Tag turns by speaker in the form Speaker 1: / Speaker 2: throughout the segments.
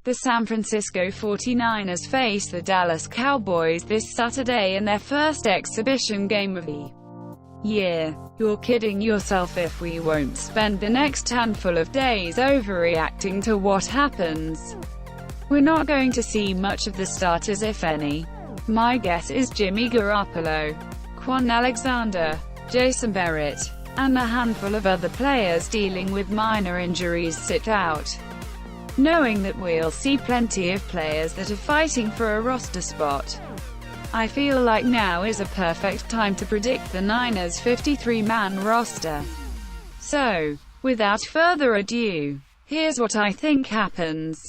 Speaker 1: The San Francisco 49ers face the Dallas Cowboys this Saturday in their first exhibition game of the year. You're kidding yourself if we won't spend the next handful of days overreacting to what happens. We're not going to see much of the starters, if any. My guess is Jimmy Garoppolo, Quan Alexander, Jason Barrett, and a handful of other players dealing with minor injuries sit out. Knowing that we'll see plenty of players that are fighting for a roster spot, I feel like now is a perfect time to predict the Niners' 53-man roster. So, without further ado, here's what I think happens.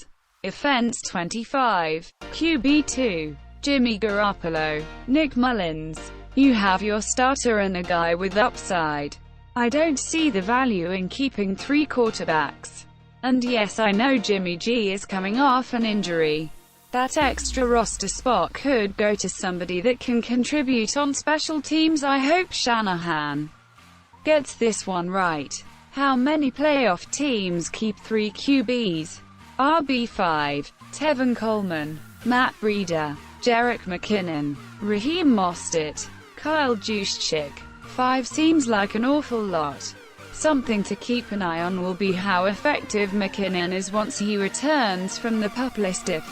Speaker 1: Offense 25, QB 2, Jimmy Garoppolo, Nick Mullins. You have your starter and a guy with upside. I don't see the value in keeping 3 quarterbacks. And yes, I know Jimmy G is coming off an injury. That extra roster spot could go to somebody that can contribute on special teams. I hope Shanahan gets this one right. How many playoff teams keep 3 QBs? RB5, Tevin Coleman, Matt Breida, Jerick McKinnon, Raheem Mostert, Kyle Juszczyk. 5 seems like an awful lot. Something to keep an eye on will be how effective McKinnon is once he returns from the PUP list. If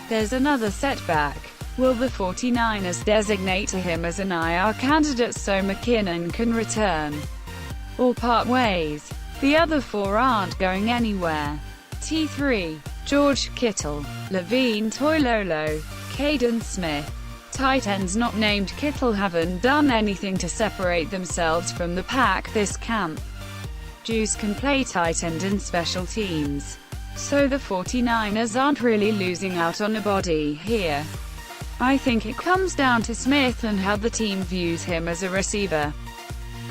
Speaker 1: there's another setback, will the 49ers designate him as an IR candidate so McKinnon can return? Or part ways? The other 4 aren't going anywhere. T3, George Kittle, Levine Toilolo, Caden Smith. Tight ends not named Kittle haven't done anything to separate themselves from the pack this camp. Juice can play tight end in special teams, so the 49ers aren't really losing out on a body here. I think it comes down to Smith and how the team views him as a receiver,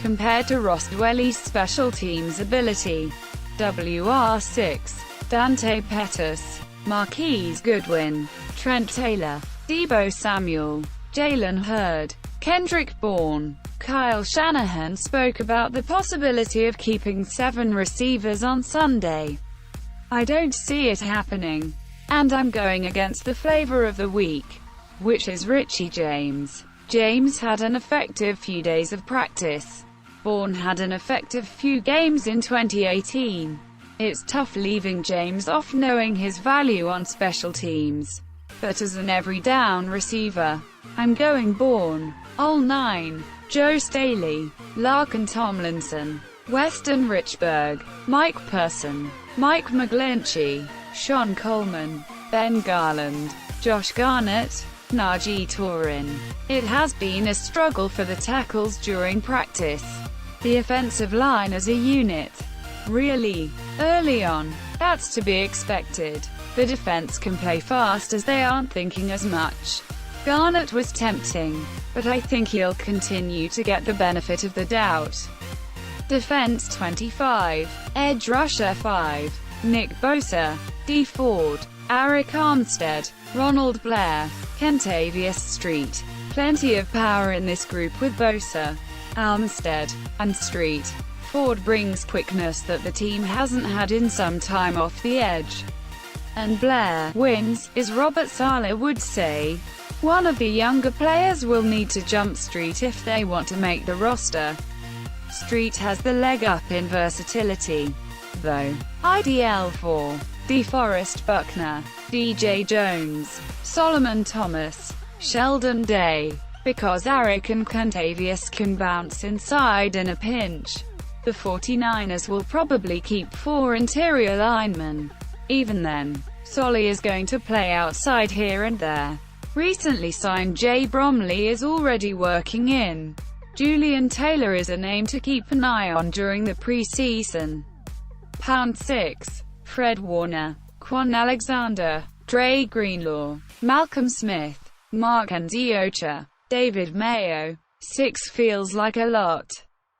Speaker 1: compared to Ross Dwelly's special teams ability. WR6, Dante Pettis, Marquise Goodwin, Trent Taylor, Deebo Samuel, Jalen Hurd, Kendrick Bourne. Kyle Shanahan spoke about the possibility of keeping 7 receivers on Sunday. I don't see it happening. And I'm going against the flavor of the week, which is Richie James. James had an effective few days of practice. Bourne had an effective few games in 2018. It's tough leaving James off knowing his value on special teams. But as an every-down receiver, I'm going Bourne. All 9. Joe Staley, Larkin Tomlinson, Weston Richburg, Mike Person, Mike McGlinchey, Sean Coleman, Ben Garland, Josh Garnett, Najee Turin. It has been a struggle for the tackles during practice. The offensive line as a unit. Really? Early on. That's to be expected. The defense can play fast as they aren't thinking as much. Garnett was tempting, but I think he'll continue to get the benefit of the doubt. Defense 25, Edge Rusher 5, Nick Bosa, D. Ford, Arik Armstead, Ronald Blair, Kentavious Street. Plenty of power in this group with Bosa, Armstead, and Street. Ford brings quickness that the team hasn't had in some time off the edge. And Blair wins, as Robert Saleh would say. One of the younger players will need to jump Street if they want to make the roster. Street has the leg up in versatility, though. IDL 4, DeForest Buckner, DJ Jones, Solomon Thomas, Sheldon Day. Because Arik and Kentavious can bounce inside in a pinch, the 49ers will probably keep 4 interior linemen. Even then, Solly is going to play outside here and there. Recently signed Jay Bromley is already working in. Julian Taylor is a name to keep an eye on during the preseason. Pound 6, Fred Warner, Quan Alexander, Dre Greenlaw, Malcolm Smith, Mark Ndiocha, David Mayo. 6 feels like a lot.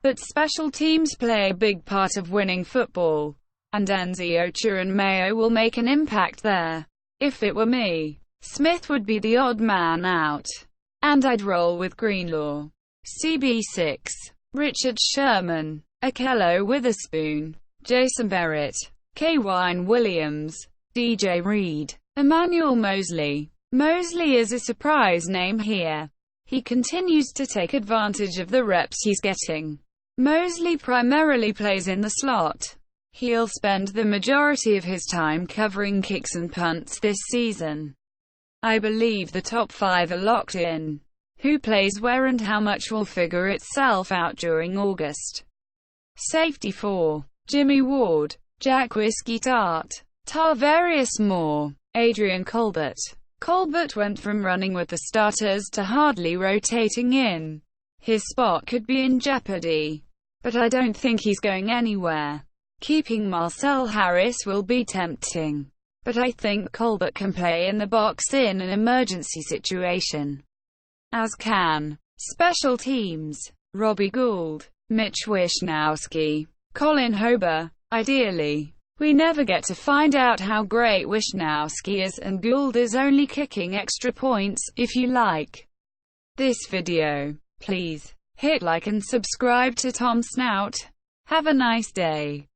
Speaker 1: But special teams play a big part of winning football, and Ndiocha and Mayo will make an impact there. If it were me, Smith would be the odd man out, and I'd roll with Greenlaw. CB6, Richard Sherman, Akello Witherspoon, Jason Barrett, K'Waun Williams, DJ Reed. Emmanuel Mosley. Mosley is a surprise name here. He continues to take advantage of the reps he's getting. Mosley primarily plays in the slot. He'll spend the majority of his time covering kicks and punts this season. I believe the top 5 are locked in. Who plays where and how much will figure itself out during August. Safety 4. Jimmy Ward, Jack Whiskey Tart, Tarvarius Moore, Adrian Colbert. Colbert went from running with the starters to hardly rotating in. His spot could be in jeopardy, but I don't think he's going anywhere. Keeping Marcel Harris will be tempting, but I think Colbert can play in the box in an emergency situation. As can special teams, Robbie Gould, Mitch Wishnowsky, Colin Hober. Ideally, we never get to find out how great Wishnowsky is, and Gould is only kicking extra points. If you like this video, please hit like and subscribe to Tom Snout. Have a nice day.